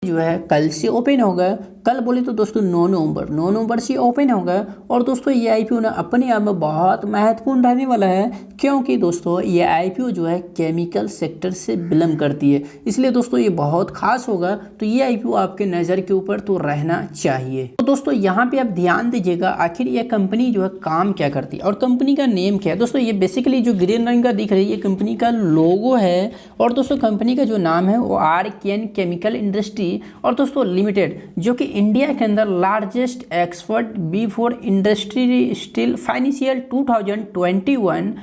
जो है कल से ओपन होगा। कल बोले तो दोस्तों 9 नवंबर से ओपन होगा। और दोस्तों ये आईपीओ ना अपने आप में बहुत महत्वपूर्ण रहने वाला है, क्योंकि दोस्तों ये आईपीओ जो है केमिकल सेक्टर से बिलोंग करती है, इसलिए दोस्तों ये बहुत खास होगा। तो ये आईपीओ आपके नज़र के ऊपर तो रहना चाहिए। तो दोस्तों यहाँ पे आप ध्यान दीजिएगा आखिर ये कंपनी जो है काम क्या करती है और कंपनी का नेम क्या है। दोस्तों ये बेसिकली जो ग्रीन रंग का दिख रही है ये कंपनी का लोगो है। और दोस्तों कंपनी का जो नाम है वो आर्कियन केमिकल इंडस्ट्री और दोस्तों लिमिटेड, जो कि इंडिया के अंदर largest expert B4 industry steel financial 2021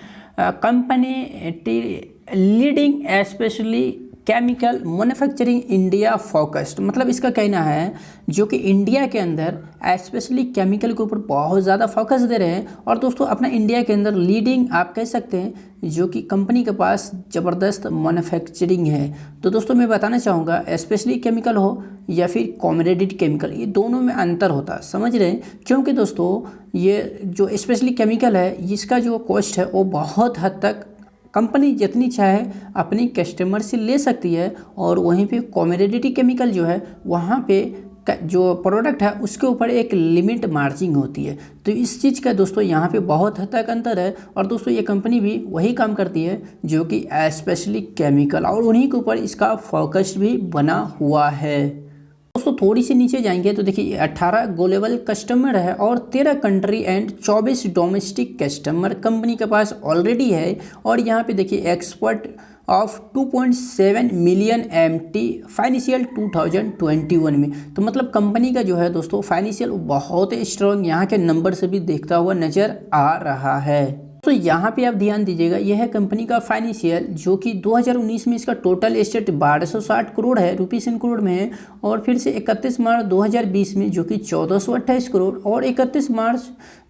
company leading specially chemical manufacturing India focused, मतलब इसका कहना है जो कि इंडिया के अंदर स्पेशली केमिकल के ऊपर बहुत ज़्यादा फोकस दे रहे हैं। और दोस्तों अपना इंडिया के अंदर लीडिंग आप कह सकते हैं, जो कि कंपनी के पास ज़बरदस्त मैन्युफैक्चरिंग है। तो दोस्तों मैं बताना चाहूँगा स्पेशली केमिकल हो या फिर कॉमोडिटी केमिकल, ये दोनों में अंतर होता है, समझ रहे हैं। क्योंकि दोस्तों ये जो स्पेशली केमिकल है इसका जो कॉस्ट है वो बहुत हद तक कंपनी जितनी चाहे अपनी कस्टमर से ले सकती है। और वहीं पे कॉमोडिटी केमिकल जो है वहाँ पे जो प्रोडक्ट है उसके ऊपर एक लिमिट मार्जिन होती है। तो इस चीज़ का दोस्तों यहाँ पे बहुत हद तक अंतर है। और दोस्तों ये कंपनी भी वही काम करती है जो कि स्पेशली केमिकल, और उन्हीं के ऊपर इसका फोकस भी बना हुआ है। दोस्तों थोड़ी सी नीचे जाएंगे तो देखिए 18 ग्लोबल कस्टमर है और 13 country and 24 domestic customer company के पास ऑलरेडी है। और यहाँ पे देखिए expert of 2.7 million MT financial 2021 में। तो मतलब कंपनी का जो है दोस्तों फाइनेंशियल बहुत स्ट्रॉन्ग यहाँ के नंबर से भी देखता हुआ नज़र आ रहा है। तो यहाँ पे आप ध्यान दीजिएगा यह है कंपनी का फाइनेंशियल, जो कि 2019 में इसका टोटल एसेट 1260 करोड़ है, रुपीस इन करोड़ में है। और फिर से 31 मार्च 2020 में जो कि 1428 करोड़ और 31 मार्च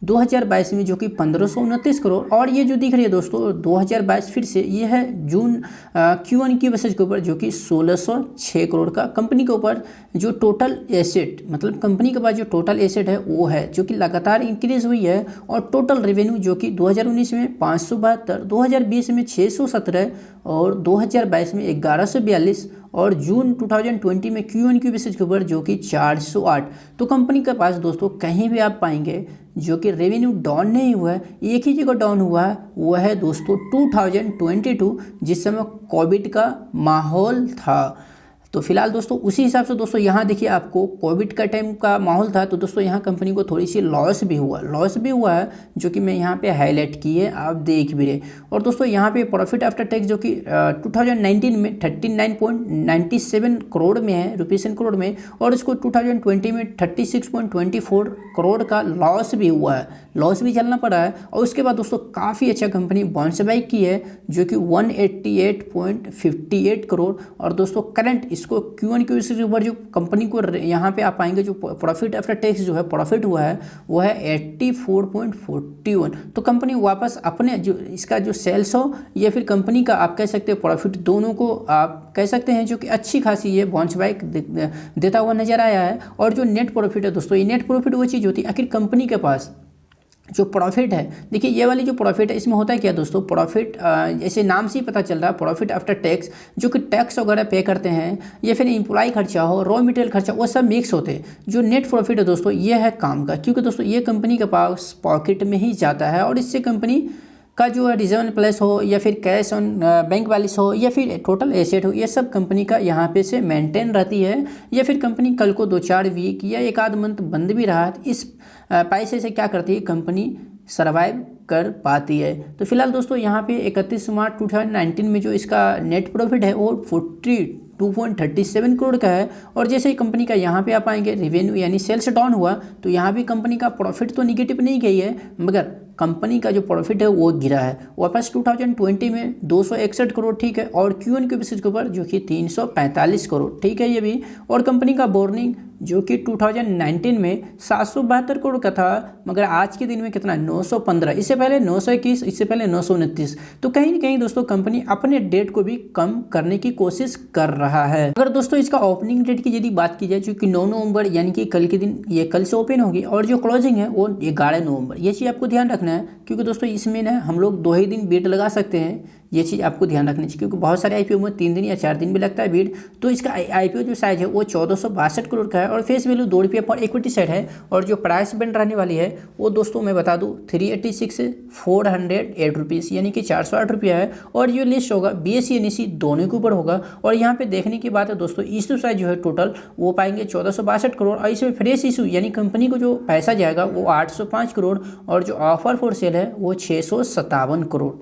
2022 में जो कि 1529 करोड़। और ये जो दिख रही है दोस्तों 2022 फिर से ये है जून Q1 की बेसिस के ऊपर जो कि 1606 करोड़ का कंपनी के ऊपर जो टोटल एसेट, मतलब कंपनी के पास जो टोटल एसेट है वो है, जो कि लगातार इंक्रीज हुई है। और टोटल रेवेन्यू जो कि 2019 में 572, 2020 में 617 और 2022 में 1142 और जून 2020 में Q1 की बेसिस के ऊपर जो कि 408। तो कंपनी के पास दोस्तों कहीं भी आप पाएंगे जो कि रेवेन्यू डाउन नहीं हुआ है, एक ही जगह डाउन हुआ है, वह है दोस्तों 2022, जिस समय कोविड का माहौल था। तो फिलहाल दोस्तों उसी हिसाब से दोस्तों यहाँ देखिए आपको कोविड का टाइम का माहौल था, तो दोस्तों यहाँ कंपनी को थोड़ी सी लॉस भी हुआ है, जो कि मैं यहाँ पे हाईलाइट की है, आप देख भी रहे। और दोस्तों यहाँ पे प्रॉफिट आफ्टर टैक्स जो कि 2019 में 39.97 करोड़ में है, रुपीस इन करोड़ में। और इसको 2020 में 36.24 करोड़ का लॉस भी हुआ है, लॉस भी झेलना पड़ा है। और उसके बाद दोस्तों काफ़ी अच्छा कंपनी बाउंस बैक की है जो कि 188.58 करोड़। और दोस्तों करंट इसको Q1 के बेसिस के ऊपर जो कंपनी को यहाँ पे आप पाएंगे जो प्रॉफिट आफ्टर टैक्स जो है प्रॉफिट हुआ है वो है 84.41। तो कंपनी वापस अपने जो इसका जो सेल्स हो या फिर कंपनी का आप कह सकते हैं प्रॉफिट, दोनों को आप कह सकते हैं जो कि अच्छी खासी ये बाउंस बैक देता हुआ नजर आया है। और जो नेट प्रॉफिट है दोस्तों, ये नेट प्रॉफिट वो चीज़ होती है आखिर कंपनी के पास जो प्रॉफिट है, देखिए ये वाली जो प्रॉफिट है इसमें होता है क्या दोस्तों, प्रॉफिट जैसे नाम से ही पता चल रहा है प्रॉफिट आफ्टर टैक्स, जो कि टैक्स वगैरह पे करते हैं या फिर एम्प्लॉय खर्चा हो, रॉ मटेरियल खर्चा, वो सब मिक्स होते हैं। जो नेट प्रॉफिट है दोस्तों ये है काम का, क्योंकि दोस्तों ये कंपनी के पास पॉकेट में ही जाता है। और इससे कंपनी का जो है रिजर्व प्लस हो या फिर कैश ऑन बैंक बैलेंस हो या फिर टोटल एसेट हो, ये सब कंपनी का यहाँ पे से मेंटेन रहती है। या फिर कंपनी कल को 2-4 वीक या एक आध मंथ बंद भी रहा तो इस पैसे से क्या करती है कंपनी, सर्वाइव कर पाती है। तो फिलहाल दोस्तों यहाँ पे 31 मार्च 2019 में जो इसका नेट प्रॉफिट है वो 42.37 करोड़ का है। और जैसे ही कंपनी का यहाँ पे आप आएंगे रेवेन्यू यानी सेल्स डाउन हुआ, तो यहाँ भी कंपनी का प्रॉफिट तो निगेटिव नहीं गई है, मगर कंपनी का जो प्रॉफिट है वो गिरा है वापस 2020 में 261 करोड़, ठीक है। और Q1 के बेसिस के ऊपर जो कि 345 करोड़, ठीक है ये भी। और कंपनी का बोर्निंग जो कि 2019 में 772 करोड़ का था, मगर आज के दिन में कितना 915, इससे पहले 921, इससे पहले 929। तो कहीं ना कहीं दोस्तों कंपनी अपने डेट को भी कम करने की कोशिश कर रहा है। अगर दोस्तों इसका ओपनिंग डेट की यदि बात की जाए जो कि 9 नवंबर यानी कि कल के दिन ये कल से ओपन होगी, और जो क्लोजिंग है वो 11 नवंबर, ये चीज़ आपको ध्यान रखना है। क्योंकि दोस्तों इसमें ना हम लोग 2 ही दिन वेट लगा सकते हैं, ये चीज़ आपको ध्यान रखनी चाहिए, क्योंकि बहुत सारे IPO में 3 दिन या 4 दिन भी लगता है भीड़। तो इसका IPO जो साइज है वो 1462 करोड़ का है और फेस वैल्यू ₹2 पर इक्विटी साइड है। और जो प्राइस बैंड रहने वाली है वो दोस्तों मैं बता दूँ 386 से 408 रुपीज़, यानी कि 408 रुपया है। और जो लिस्ट होगा BSE NSE दोनों के ऊपर होगा। और यहाँ पे देखने की बात है दोस्तों, इशू साइज जो है टोटल वो पाएंगे 1462 करोड़ और इसमें फ्रेश इशू यानी कंपनी को जो पैसा जाएगा वो 805 करोड़ और जो ऑफर फॉर सेल है वो 657 करोड़।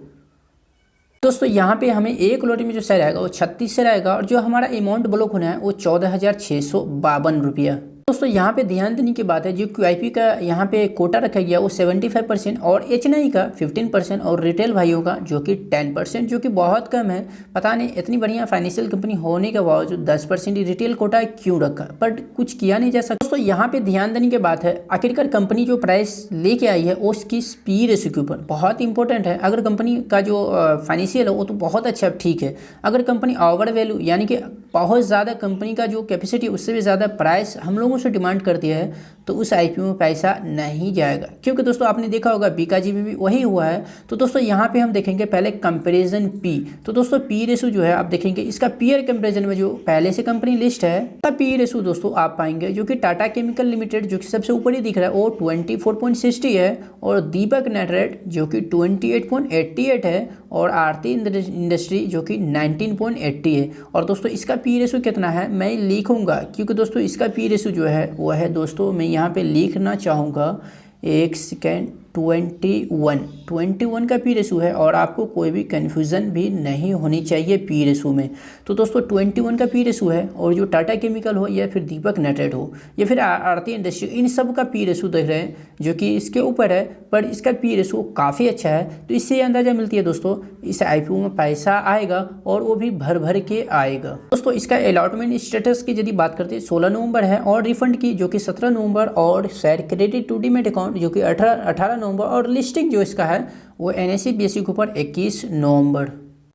दोस्तों यहाँ पे हमें एक लॉट में जो शेयर आएगा वो 36 शेयर आएगा और जो हमारा अमाउंट ब्लॉक होना है वो 14,652 रुपया। दोस्तों यहाँ पे ध्यान देने की बात है, जो QIP का यहाँ पे कोटा रखा गया वो 75% और HNI का 15% और रिटेल भाइयों का जो कि 10%, जो कि बहुत कम है। पता नहीं इतनी बढ़िया फाइनेंशियल कंपनी होने के बावजूद 10% ही रिटेल कोटा क्यों रखा, बट कुछ किया नहीं जा सकता। दोस्तों यहाँ पे ध्यान देने की बात है, आखिरकार कंपनी जो प्राइस लेके आई है उसकी PE रेशियो के ऊपर बहुत इंपॉर्टेंट है। अगर कंपनी का जो फाइनेंशियल है वो तो बहुत अच्छा ठीक है, अगर कंपनी ओवर वैल्यू यानी कि बहुत ज़्यादा कंपनी का जो कैपेसिटी उससे भी ज़्यादा प्राइस हम लोगों से डिमांड करती है तो उस IPO में पैसा नहीं जाएगा। क्योंकि दोस्तों आपने देखा होगा बीकाजी में भी वही हुआ है। तो दोस्तों यहाँ पे हम देखेंगे पहले कंपैरिजन P। तो दोस्तों PE रेशो जो है आप देखेंगे इसका पीयर कंपैरिजन में जो पहले से कंपनी लिस्ट है का PE रेशो दोस्तों आप पाएंगे, जो कि टाटा केमिकल लिमिटेड जो कि सबसे ऊपर ही दिख रहा है वो 24.60 है और दीपक नाइट्राइट जो कि 28.88 है और आरती इंडस्ट्री जो कि 19.80 है। और दोस्तों इसका PE रेशो कितना है मैं लिखूंगा, क्योंकि दोस्तों इसका PE रेशो जो है वो है दोस्तों मैं यहाँ पे लिखना चाहूँगा, एक सेकेंड, 21 का PE रेशो है और आपको कोई भी कन्फ्यूज़न भी नहीं होनी चाहिए PE रेशो में। तो दोस्तों 21 का PE रेशो है और जो टाटा केमिकल हो या फिर दीपक नाइट्राइट हो या फिर आरती इंडस्ट्री, इन सब का PE रेशो देख रहे हैं जो कि इसके ऊपर है, पर इसका PE रेशो काफ़ी अच्छा है। तो इससे अंदाज़ा मिलती है दोस्तों इस IPO में पैसा आएगा और वो भी भर भर के आएगा। दोस्तों इसका अलॉटमेंट स्टेटस की यदि बात करते हैं 16 नवंबर है और रिफंड की जो कि 17 नवंबर और share credit to demat account जो कि 18 नवंबर और लिस्टिंग जो इसका है वो NSE BSE के ऊपर 21 नवंबर।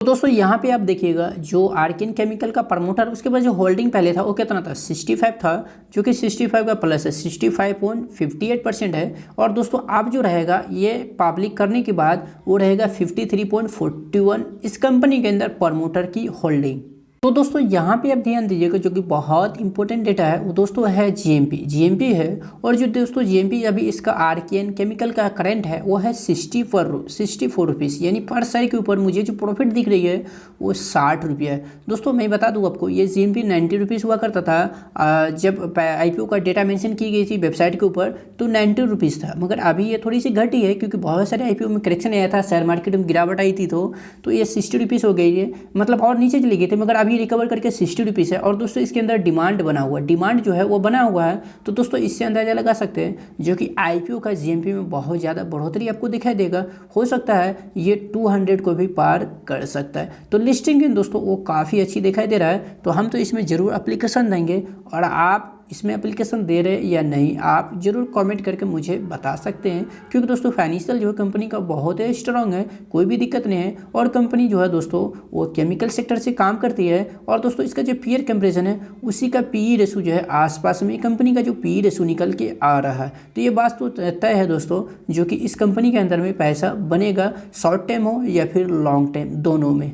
तो दोस्तों यहाँ पे आप देखिएगा जो आर्किन केमिकल का प्रमोटर उसके बाद जो होल्डिंग पहले था वो कितना था 65 था, जो कि 65 का प्लस है 65.58% है। और दोस्तों आप जो रहेगा ये पब्लिक करने के बाद वो रहेगा 53.41 इस कंपनी के अंदर प्रमोटर की होल्डिंग। तो दोस्तों यहाँ पे आप ध्यान दीजिएगा जो कि बहुत इंपॉर्टेंट डेटा है वो दोस्तों है GMP है। और जो दोस्तों GMP अभी इसका आर्किन केमिकल का करंट है वो है 64 रुपीज़, यानी पर शेयर के ऊपर मुझे जो प्रॉफिट दिख रही है वो 60 रुपया है। दोस्तों मैं बता दूँ आपको ये GMP 90 रुपीज़ हुआ करता था जब IPO का डेटा मेंशन की गई थी वेबसाइट के ऊपर तो 90 रुपीज़ था, मगर अभी ये थोड़ी सी घटी है क्योंकि बहुत सारे IPO में करेक्शन आया था, शेयर मार्केट में गिरावट आई थी तो ये 60 रुपीज़ हो गई है, मतलब और नीचे चली गई थी, मगर अभी रिकवर करके 60 रुपीज़ है। और दोस्तों इसके अंदर डिमांड जो है वो बना हुआ है। तो दोस्तों इससे अंदाजा लगा सकते हैं जो कि IPO का GMP में बहुत ज़्यादा बढ़ोतरी आपको दिखाई देगा, हो सकता है ये 200 को भी पार कर सकता है। तो लिस्टिंग दोस्तों वो काफ़ी अच्छी दिखाई दे रहा है, तो हम तो इसमें ज़रूर एप्लीकेशन देंगे और आप इसमें एप्लीकेशन दे रहे या नहीं आप ज़रूर कमेंट करके मुझे बता सकते हैं, क्योंकि दोस्तों फाइनेंशियल जो है कंपनी का बहुत ही स्ट्रांग है, कोई भी दिक्कत नहीं है। और कंपनी जो है दोस्तों वो केमिकल सेक्टर से काम करती है। और दोस्तों इसका जो पीयर कंपैरिजन है उसी का PE रेशो जो है आसपास में कंपनी का जो PE रेशो निकल के आ रहा है। तो ये बात तो तय है दोस्तों जो कि इस कंपनी के अंदर में पैसा बनेगा, शॉर्ट टाइम हो या फिर लॉन्ग टाइम दोनों में।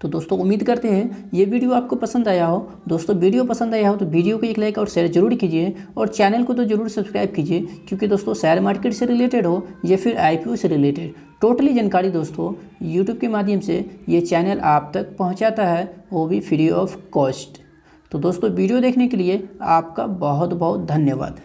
तो दोस्तों उम्मीद करते हैं ये वीडियो आपको पसंद आया हो। दोस्तों वीडियो पसंद आया हो तो वीडियो को एक लाइक और शेयर जरूर कीजिए और चैनल को तो जरूर सब्सक्राइब कीजिए, क्योंकि दोस्तों शेयर मार्केट से रिलेटेड हो या फिर IPO से रिलेटेड टोटली जानकारी दोस्तों यूट्यूब के माध्यम से ये चैनल आप तक पहुँचाता है, वो भी फ्री ऑफ कॉस्ट। तो दोस्तों वीडियो देखने के लिए आपका बहुत बहुत धन्यवाद।